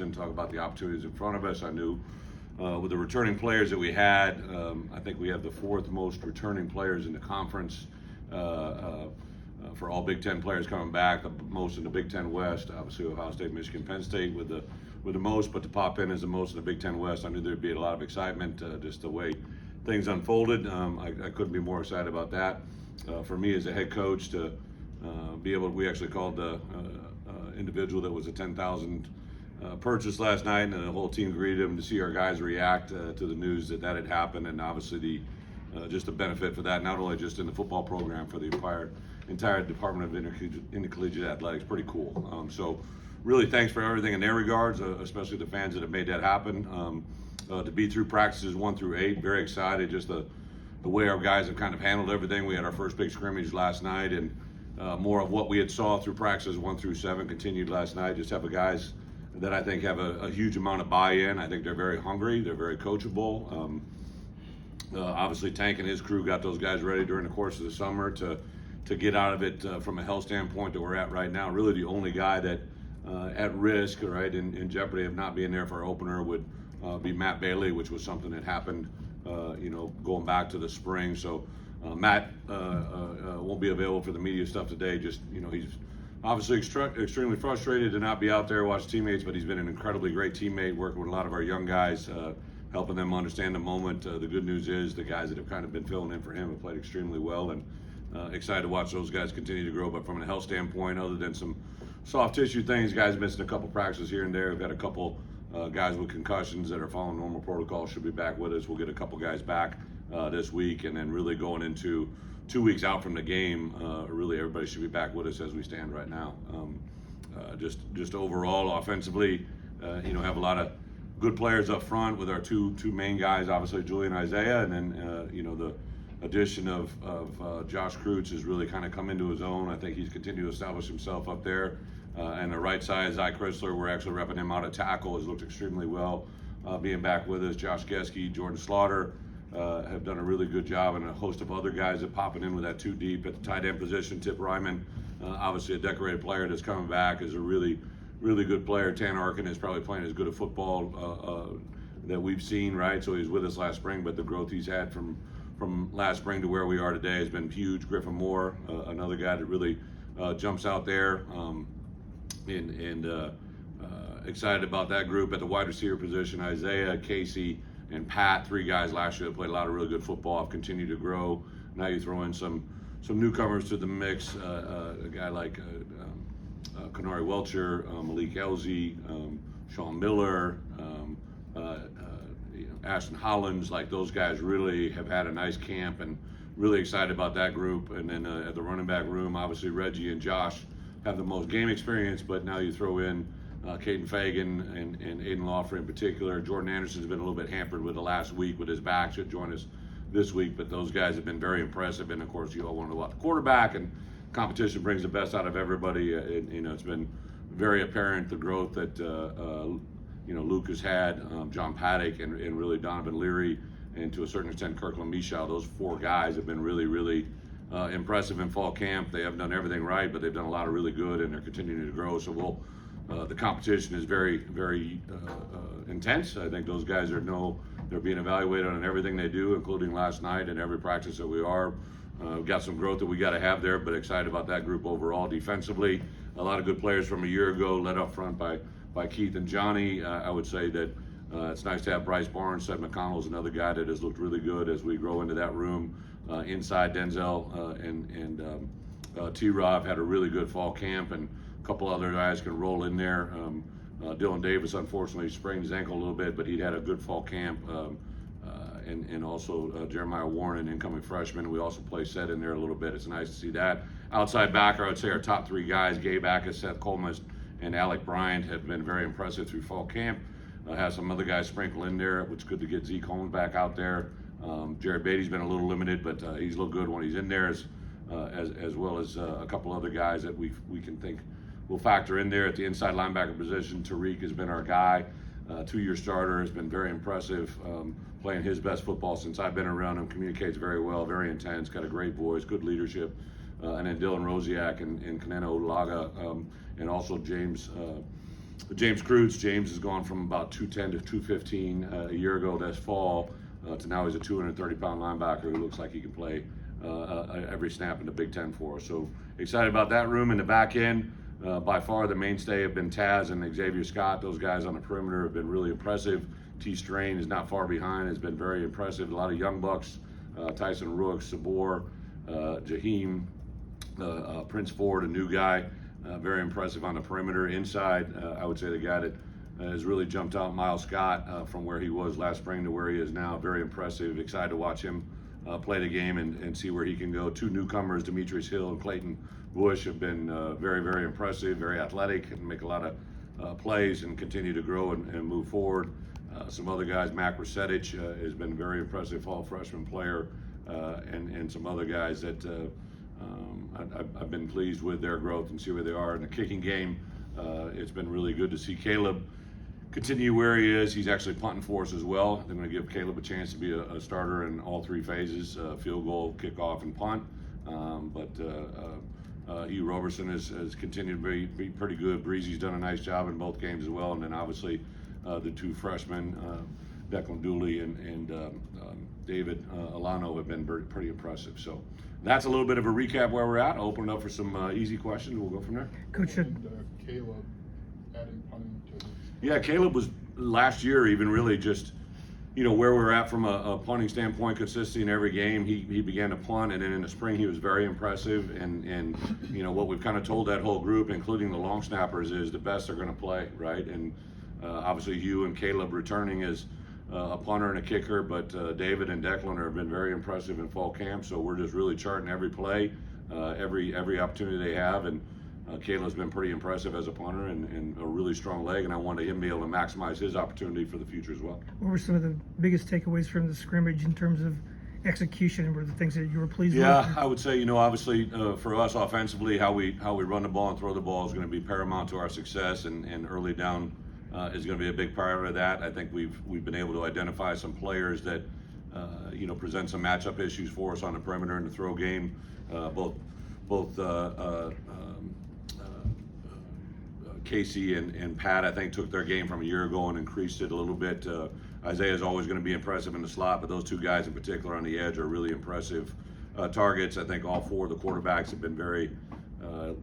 and talk about the opportunities in front of us. I knew with the returning players that we had, I think we have the fourth most returning players in the conference for all Big Ten players coming back, the most in the Big Ten West. Obviously, Ohio State, Michigan, Penn State with the most, but to pop in as the most in the Big Ten West, I knew there'd be a lot of excitement just the way things unfolded. I couldn't be more excited about that. For me as a head coach to be able, we actually called the individual that was a 10,000 purchase last night, and the whole team greeted him to see our guys react to the news that had happened, and obviously the just a benefit for that, not only just in the football program, for the entire Department of Intercollegiate Athletics. Pretty cool. So really thanks for everything in their regards, especially the fans that have made that happen. To be through practices 1 through 8, very excited. Just the way our guys have kind of handled everything. We had our first big scrimmage last night, and more of what we had saw through practices 1 through 7 continued last night. Just have the guys that I think have a huge amount of buy-in. I think they're very hungry. They're very coachable. Obviously, Tank and his crew got those guys ready during the course of the summer to get out of it from a health standpoint that we're at right now. Really, the only guy that at risk, right, in jeopardy of not being there for our opener would be Matt Bailey, which was something that happened, going back to the spring. So Matt won't be available for the media stuff today. Just, he's obviously extremely frustrated to not be out there, watch teammates, but he's been an incredibly great teammate, working with a lot of our young guys, helping them understand the moment. The good news is the guys that have kind of been filling in for him have played extremely well, and excited to watch those guys continue to grow. But from a health standpoint, other than some soft tissue things, guys missing a couple practices here and there. We've got a couple guys with concussions that are following normal protocol, should be back with us. We'll get a couple guys back this week, and then really going into 2 weeks out from the game, really everybody should be back with us as we stand right now. Just overall offensively, have a lot of good players up front with our two main guys, obviously Julian and Isaiah, and then the addition of Josh Kreutz has really kind of come into his own. I think he's continued to establish himself up there. And the right side, Zy Chrysler, we're actually repping him out of tackle, has looked extremely well being back with us. Josh Geske, Jordan Slaughter have done a really good job, and a host of other guys that popping in with that 2 deep at the tight end position. Tip Ryman, obviously a decorated player that's coming back, is a really good player. Tanner Arkin is probably playing as good a football that we've seen, right? So he was with us last spring, but the growth he's had from last spring to where we are today has been huge. Griffin Moore, another guy that really jumps out there, and excited about that group. At the wide receiver position, Isaiah, Casey, and Pat, 3 guys last year that played a lot of really good football, have continued to grow. Now you throw in some newcomers to the mix, a guy like Kanari Welcher, Malik Elzy, Sean Miller, Ashton Hollins. Like, those guys really have had a nice camp, and really excited about that group. And then at the running back room, obviously Reggie and Josh have the most game experience, but now you throw in Caden Fagan and Aiden Lawford in particular. Jordan Anderson's been a little bit hampered with the last week with his back, should join us this week, but those guys have been very impressive. And of course, you all want to know about the quarterback, and competition brings the best out of everybody. It's been very apparent the growth that Luke has had, John Paddock, and really Donovan Leary, and to a certain extent Kirkland Michal. Those 4 guys have been really impressive in fall camp. They haven't done everything right, but they've done a lot of really good, and they're continuing to grow. So the competition is very intense. I think those guys they're being evaluated on everything they do, including last night and every practice that we are. We've got some growth that we got to have there, but excited about that group overall. Defensively, a lot of good players from a year ago, led up front by Keith and Johnny. I would say that it's nice to have Bryce Barnes. Seth McConnell is another guy that has looked really good as we grow into that room. Inside, Denzel and T-Rob had a really good fall camp, and a couple other guys can roll in there. Dylan Davis, unfortunately, sprained his ankle a little bit, but he'd had a good fall camp. And also Jeremiah Warren, an incoming freshman. We also play Seth in there a little bit. It's nice to see that. Outside backer, I would say our top 3 guys, Gabe Ackus, Seth Coleman, and Alec Bryant, have been very impressive through fall camp. Has some other guys sprinkle in there. It's good to get Zeke Holmes back out there. Jared Beatty's been a little limited, but he's looked good when he's in there, as well as a couple other guys that we can think will factor in there. At the inside linebacker position, Tariq has been our guy. 2-year starter, has been very impressive, playing his best football since I've been around him. Communicates very well, very intense, got a great voice, good leadership. And then Dylan Rosiak and Kaneno Ulaga, and also James James has gone from about 210 to 215 a year ago this fall to now he's a 230-pound linebacker who looks like he can play every snap in the Big Ten for us. So excited about that room. In the back end, by far the mainstay have been Taz and Xavier Scott. Those guys on the perimeter have been really impressive. T. Strain is not far behind, has been very impressive. A lot of young bucks, Tyson Rook, Sabor, Jaheim, Prince Ford, a new guy, very impressive on the perimeter. Inside, I would say the guy that has really jumped out, Miles Scott, from where he was last spring to where he is now. Very impressive. Excited to watch him play the game and see where he can go. Two newcomers, Demetrius Hill and Clayton Bush, have been very, very impressive, very athletic, and make a lot of plays and continue to grow and move forward. Some other guys, Mac Resetich has been a very impressive fall freshman player, and some other guys that I've been pleased with their growth and see where they are in the kicking game. It's been really good to see Caleb continue where he is. He's actually punting for us as well. They're going to give Caleb a chance to be a starter in all three phases, field goal, kickoff, and punt. Hugh Roberson has continued to be pretty good. Breezy's done a nice job in both games as well. And then obviously the two freshmen, Declan Dooley and David Alano, have been pretty impressive. So that's a little bit of a recap where we're at. I'll open it up for some easy questions. We'll go from there. Coach, Caleb adding punting to the... Yeah, Caleb was last year even really just, where we're at from a punting standpoint, consistency in every game. He began to punt, and then in the spring he was very impressive. And what we've kind of told that whole group, including the long snappers, is the best are going to play, right? And obviously Hugh and Caleb returning as a punter and a kicker, but David and Declan have been very impressive in fall camp. So we're just really charting every play, every opportunity they have. And Caleb's been pretty impressive as a punter and a really strong leg, and I wanted him to be able to maximize his opportunity for the future as well. what were some of the biggest takeaways from the scrimmage in terms of execution, and were the things that you were pleased with? Yeah, I would say, obviously for us offensively, how we run the ball and throw the ball is going to be paramount to our success, and early down is going to be a big part of that. I think we've been able to identify some players that present some matchup issues for us on the perimeter in the throw game. Both Casey and Pat, I think, took their game from a year ago and increased it a little bit. Isaiah's always going to be impressive in the slot, but those two guys in particular on the edge are really impressive targets. I think all four of the quarterbacks have been very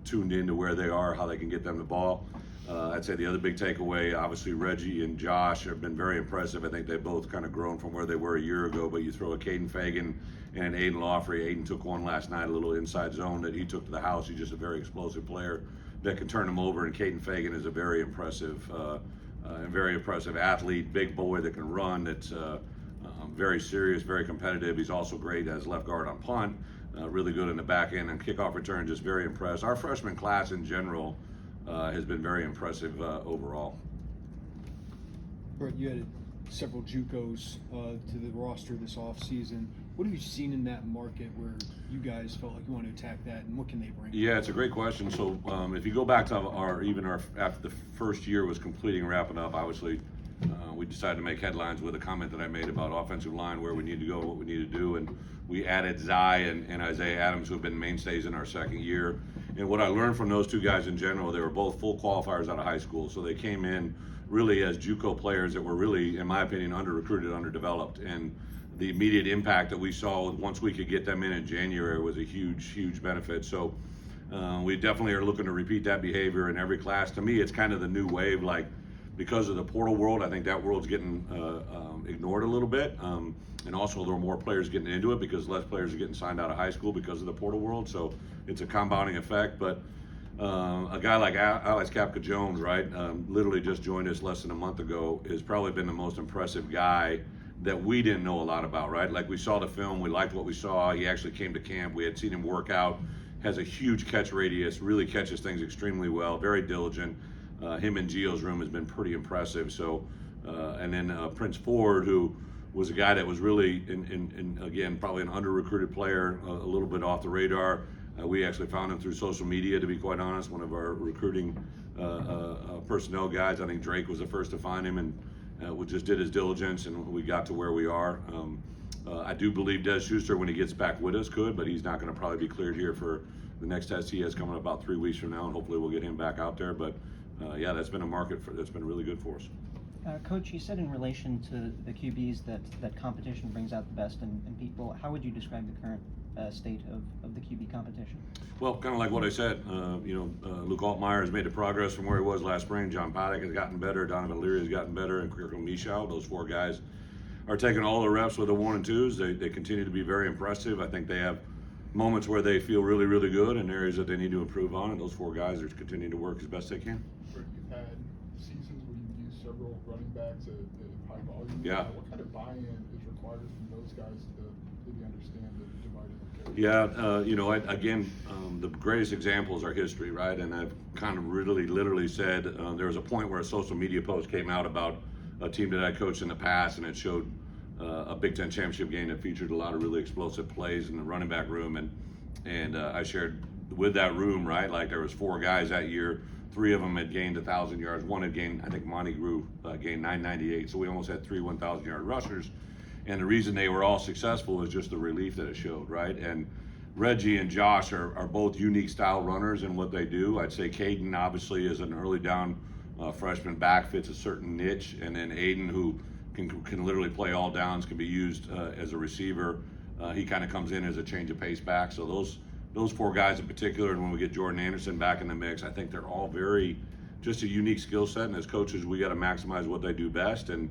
tuned into where they are, how they can get them the ball. I'd say the other big takeaway, obviously Reggie and Josh have been very impressive. I think they've both kind of grown from where they were a year ago, but you throw a Caden Fagan and Aiden Lawfrey. Aiden took one last night, a little inside zone that he took to the house. He's just a very explosive player that can turn him over, and Caden Fagan is a very impressive athlete, big boy that can run, that's very serious, very competitive. He's also great as left guard on punt, really good in the back end and kickoff return, just very impressed. Our freshman class in general has been very impressive overall. Bret, you added several JUCOs to the roster this offseason. What have you seen in that market where you guys felt like you want to attack that, and what can they bring? Yeah, it's a great question. So if you go back to our after the first year was completing, wrapping up, obviously we decided to make headlines with a comment that I made about offensive line, where we need to go, what we need to do, and we added Zai and Isaiah Adams, who have been mainstays in our second year. And what I learned from those two guys in general, they were both full qualifiers out of high school, so they came in really as JUCO players that were really, in my opinion, under-recruited, underdeveloped. And the immediate impact that we saw once we could get them in January was a huge benefit. So we definitely are looking to repeat that behavior in every class. To me, it's kind of the new wave, like because of the portal world. I think that world's getting ignored a little bit. And also there are more players getting into it because less players are getting signed out of high school because of the portal world. So it's a compounding effect. But a guy like Alex Kapka-Jones, right, literally just joined us less than a month ago, has probably been the most impressive guy that we didn't know a lot about, right? Like we saw the film, we liked what we saw. He actually came to camp. We had seen him work out, has a huge catch radius, really catches things extremely well, very diligent. Him in Gio's room has been pretty impressive. So, and then Prince Ford, who was a guy that was really, again, probably an under-recruited player, a little bit off the radar. We actually found him through social media, to be quite honest, one of our recruiting personnel guys. I think Drake was the first to find him, and we just did his diligence, and we got to where we are. I do believe Des Schuster, when he gets back with us, could, but he's not going to probably be cleared here for the next test he has coming up about 3 weeks from now, and hopefully we'll get him back out there. But yeah, that's been a market that's been really good for us. Coach, you said in relation to the QBs that competition brings out the best in people. How would you describe the current state of the QB competition? Well, kind of like what I said, Luke Altmaier has made the progress from where he was last spring. John Paddock has gotten better. Donovan Leary has gotten better. And Kirkland Michow, those 4 guys are taking all the reps with the 1 and 2s. They continue to be very impressive. I think they have moments where they feel really, really good and areas that they need to improve on. And those 4 guys are continuing to work as best they can. You've had seasons where you've used several running backs at high volume. Yeah. What kind of buy-in is required from those guys to maybe understand the divided carry? Yeah, again, the greatest examples are history, right? And I've kind of really, literally said there was a point where a social media post came out about a team that I coached in the past, and it showed a Big Ten championship game that featured a lot of really explosive plays in the running back room, and I shared with that room, right? Like there was 4 guys that year. 3 of them had gained 1,000 yards. 1 had gained, I think Monty Grew gained 998. So we almost had 3 1,000-yard rushers. And the reason they were all successful is just the relief that it showed, right? And Reggie and Josh are both unique style runners in what they do. I'd say Caden obviously is an early down freshman back, fits a certain niche. And then Aiden, who can literally play all downs, can be used as a receiver. He kind of comes in as a change of pace back. So those 4 guys in particular, and when we get Jordan Anderson back in the mix, I think they're all very just a unique skill set. And as coaches, we got to maximize what they do best and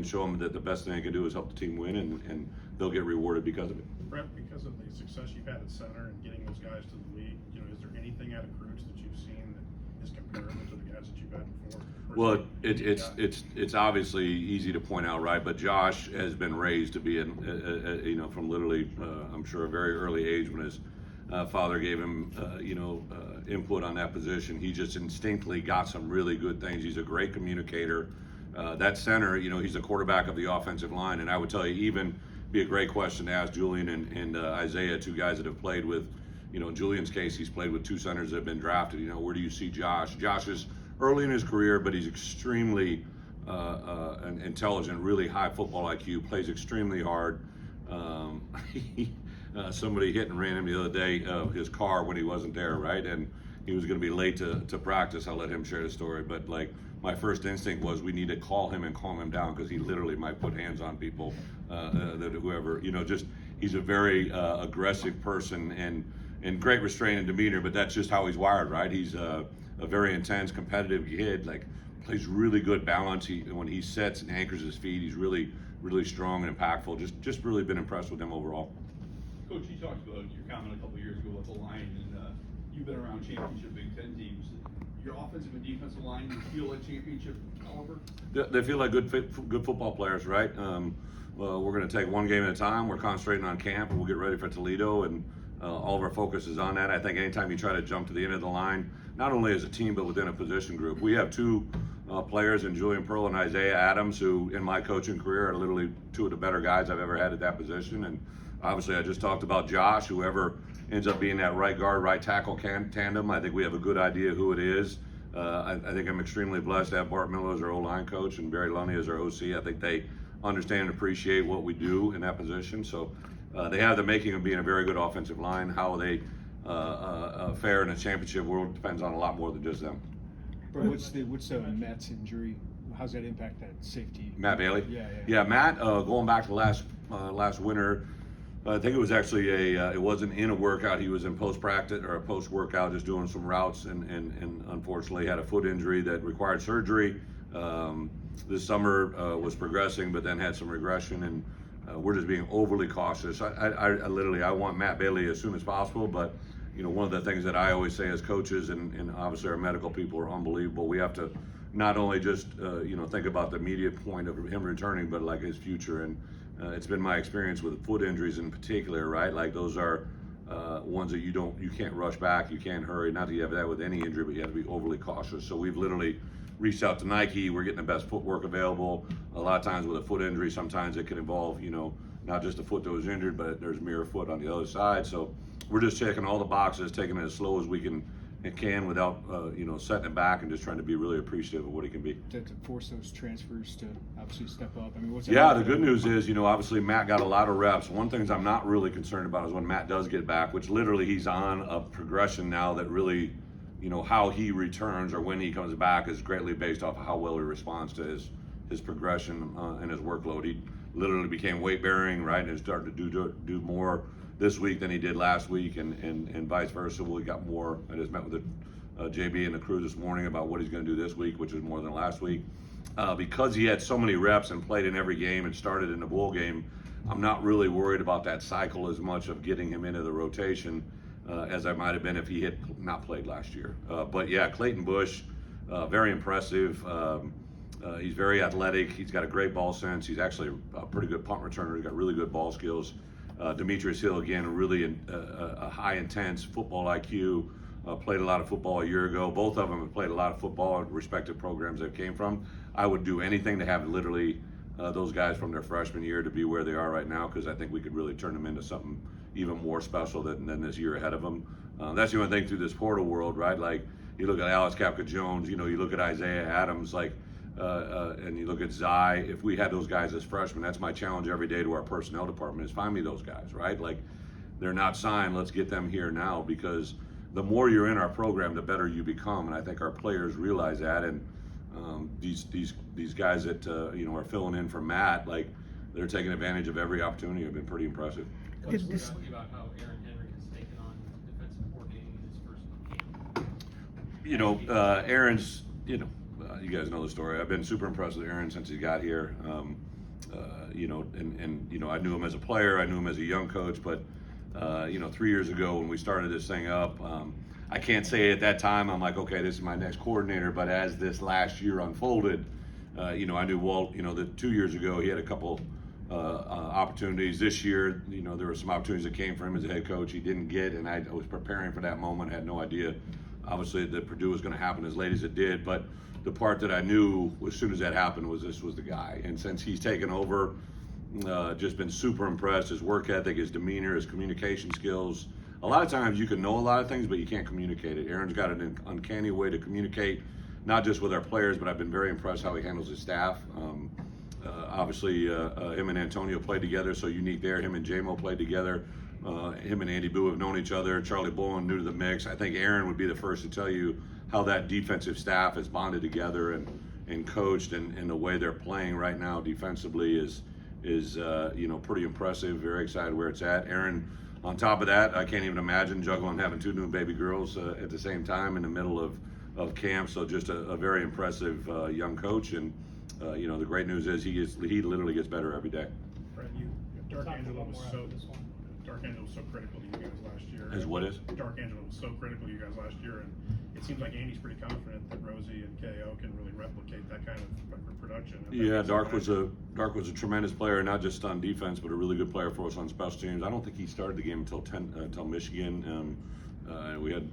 show them that the best thing they can do is help the team win, and they'll get rewarded because of it. Bret, because of the success you've had at center and getting those guys to the league, is there anything out of Croods that you've seen that is comparable to the guys that you've had before? Well, it's obviously easy to point out, right? But Josh has been raised to be, from literally, I'm sure, a very early age when his father gave him, input on that position. He just instinctively got some really good things. He's a great communicator. That center, he's a quarterback of the offensive line, and I would tell you, even be a great question to ask Julian and Isaiah, 2 guys that have played with, in Julian's case, he's played with 2 centers that have been drafted. Where do you see Josh? Josh is early in his career, but he's extremely intelligent, really high football IQ, plays extremely hard. Somebody hit and ran him the other day, his car when he wasn't there, right? And he was going to be late to practice. I'll let him share the story. But my first instinct was we need to call him and calm him down because he literally might put hands on people, whoever, he's a very aggressive person and great restraint and demeanor, but that's just how he's wired, right? He's a very intense, competitive kid, plays really good balance. When he sets and anchors his feet, he's really, really strong and impactful. Just really been impressed with him overall. Coach, you talked about your comment a couple years ago about the line, and you've been around championship Big Ten teams. Your offensive and defensive line, you feel like championship caliber? They feel like good football players, right? Well, we're going to take one game at a time. We're concentrating on camp, and we'll get ready for Toledo, and all of our focus is on that. I think anytime you try to jump to the end of the line, not only as a team but within a position group, we have 2 players in Julian Pearl and Isaiah Adams, who in my coaching career are literally 2 of the better guys I've ever had at that position. And obviously, I just talked about Josh. Whoever ends up being that right guard, right tackle tandem, I think we have a good idea who it is. I think I'm extremely blessed to have Bart Miller as our O-line coach and Barry Lundy as our OC. I think they understand and appreciate what we do in that position. So they have the making of being a very good offensive line. How they fare in a championship world depends on a lot more than just them. But what's Matt's injury? How's that impact that safety? Matt Bailey? Yeah. Matt, going back to last winter, I think it was actually it wasn't in a workout. He was in post-practice or a post-workout just doing some routes and unfortunately had a foot injury that required surgery. This summer was progressing, but then had some regression, and we're just being overly cautious. I want Matt Bailey as soon as possible, but one of the things that I always say as coaches, and obviously our medical people are unbelievable. We have to not only just think about the immediate point of him returning, but his future. And it's been my experience with foot injuries in particular, right? Those are ones that you can't rush back, you can't hurry. Not that you have that with any injury, but you have to be overly cautious. So we've literally reached out to Nike. We're getting the best footwork available. A lot of times with a foot injury, sometimes it can involve, not just the foot that was injured, but there's mirror foot on the other side. So we're just checking all the boxes, taking it as slow as we can without setting it back, and just trying to be really appreciative of what he can be. To force those transfers to obviously step up. I mean, what's that? Yeah, the good news is, obviously Matt got a lot of reps. One thing I'm not really concerned about is when Matt does get back, which literally he's on a progression now that really how he returns or when he comes back is greatly based off of how well he responds to his progression and his workload. He literally became weight bearing, right, and is starting to do more this week than he did last week, and vice versa. We got more. I just met with the JB and the crew this morning about what he's going to do this week, which is more than last week. Because he had so many reps and played in every game and started in the bowl game, I'm not really worried about that cycle as much of getting him into the rotation as I might have been if he had not played last year. But yeah, Clayton Bush, very impressive. He's very athletic. He's got a great ball sense. He's actually a pretty good punt returner. He's got really good ball skills. Demetrius Hill, again, really a high intense football IQ. Played a lot of football a year ago. Both of them have played a lot of football at respective programs they came from. I would do anything to have literally those guys from their freshman year to be where they are right now, because I think we could really turn them into something even more special than this year ahead of them. That's the only thing through this portal world, right? Like, you look at Alex Kapka-Jones, you look at Isaiah Adams, and you look at Zai. If we had those guys as freshmen, that's my challenge every day to our personnel department is find me those guys, right? Like, they're not signed, let's get them here now, because the more you're in our program, the better you become, and I think our players realize that. And these guys that are filling in for Matt, like, they're taking advantage of every opportunity. Have been pretty impressive. Coach, let's talk about how Aaron Henry has taken on defensive coordinating in his first game. Aaron's, you guys know the story. I've been super impressed with Aaron since he got here. I knew him as a player, I knew him as a young coach, but 3 years ago when we started this thing up, I can't say at that time I'm like, okay, this is my next coordinator, but as this last year unfolded, I knew Walt, that 2 years ago he had a couple opportunities. This year, there were some opportunities that came for him as a head coach he didn't get, and I was preparing for that moment. I had no idea, obviously, that Purdue was going to happen as late as it did, but the part that I knew as soon as that happened was this was the guy. And since he's taken over, just been super impressed. His work ethic, his demeanor, his communication skills. A lot of times you can know a lot of things, but you can't communicate it. Aaron's got an uncanny way to communicate, not just with our players, but I've been very impressed how he handles his staff. Obviously, him and Antonio played together, so unique there. Him and JMO played together. Him and Andy Boo have known each other. Charlie Bowen new to the mix. I think Aaron would be the first to tell you how that defensive staff has bonded together and coached, and the way they're playing right now defensively is pretty impressive. Very excited where it's at. Aaron, on top of that, I can't even imagine juggling having two new baby girls at the same time in the middle of camp. So just a very impressive young coach, and the great news is he literally gets better every day. Fred, Dark Angelo was so critical to you guys last year. As what is? Dark Angelo was so critical to you guys last year, and it seems like Andy's pretty confident that Rosie and KO can really replicate that kind of production. Yeah, Dark was a tremendous player, not just on defense, but a really good player for us on special teams. I don't think he started the game until Michigan. We had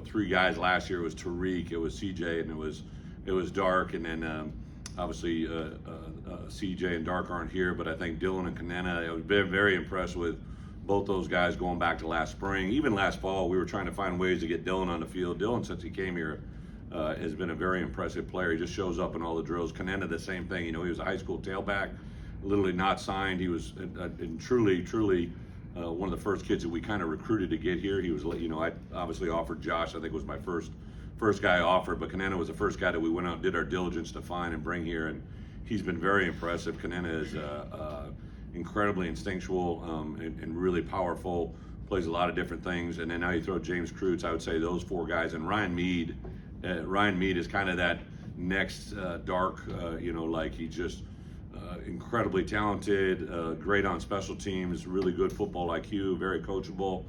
three guys last year. It was Tariq, it was CJ, and it was Dark, and then obviously CJ and Dark aren't here, but I think Dylan and Kanena, I was very impressed with both those guys going back to last spring. Even last fall, we were trying to find ways to get Dylan on the field. Dylan, since he came here, has been a very impressive player. He just shows up in all the drills. Kanena, the same thing. He was a high school tailback, literally not signed. He was truly one of the first kids that we kind of recruited to get here. He was, I obviously offered Josh. I think was my first guy offered, but Kanena was the first guy that we went out and did our diligence to find and bring here, and he's been very impressive. Kanena is incredibly instinctual and really powerful, plays a lot of different things. And then now you throw James Kreutz, I would say those four guys, and Ryan Mead. Ryan Mead is kind of that next Dark, he's just incredibly talented, great on special teams, really good football IQ, very coachable.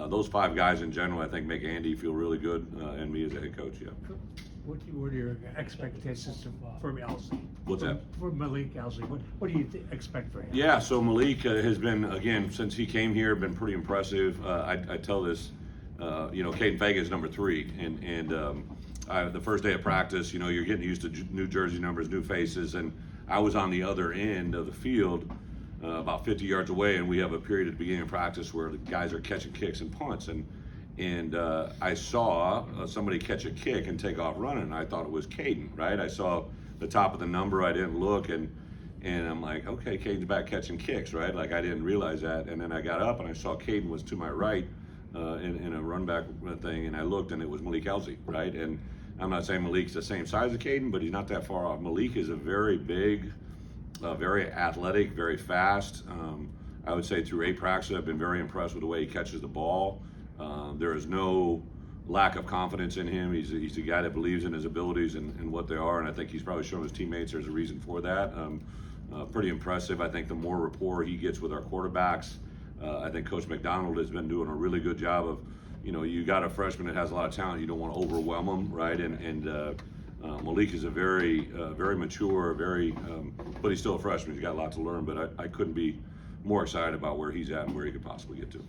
Those five guys in general, I think, make Andy feel really good, and me as a head coach, yeah. What are your expectations for Elsie? What's that? For Malik Elsie, what do you expect for him? Yeah, so Malik has been, again, since he came here, been pretty impressive. I tell this, Caden Vega is number 3, and the first day of practice, you're getting used to new jersey numbers, new faces, and I was on the other end of the field, about 50 yards away, and we have a period at the beginning of practice where the guys are catching kicks and punts, and I saw somebody catch a kick and take off running, and I thought it was Caden, right? I saw the top of the number, I didn't look, and I'm like, okay, Caden's back catching kicks, right? Like, I didn't realize that, and then I got up and I saw Caden was to my right, in a run back thing, and I looked, and it was Malik Elsey, right? And I'm not saying Malik's the same size as Caden, but he's not that far off. Malik is a very big, very athletic, very fast. I would say through 8 practices, I've been very impressed with the way he catches the ball. There is no lack of confidence in him. He's a guy that believes in his abilities and what they are, and I think he's probably shown his teammates there's a reason for that. Pretty impressive. I think the more rapport he gets with our quarterbacks, I think Coach McDonald has been doing a really good job of, you got a freshman that has a lot of talent, you don't want to overwhelm him, right? And Malik is a very mature, but he's still a freshman. He's got a lot to learn, but I couldn't be more excited about where he's at and where he could possibly get to.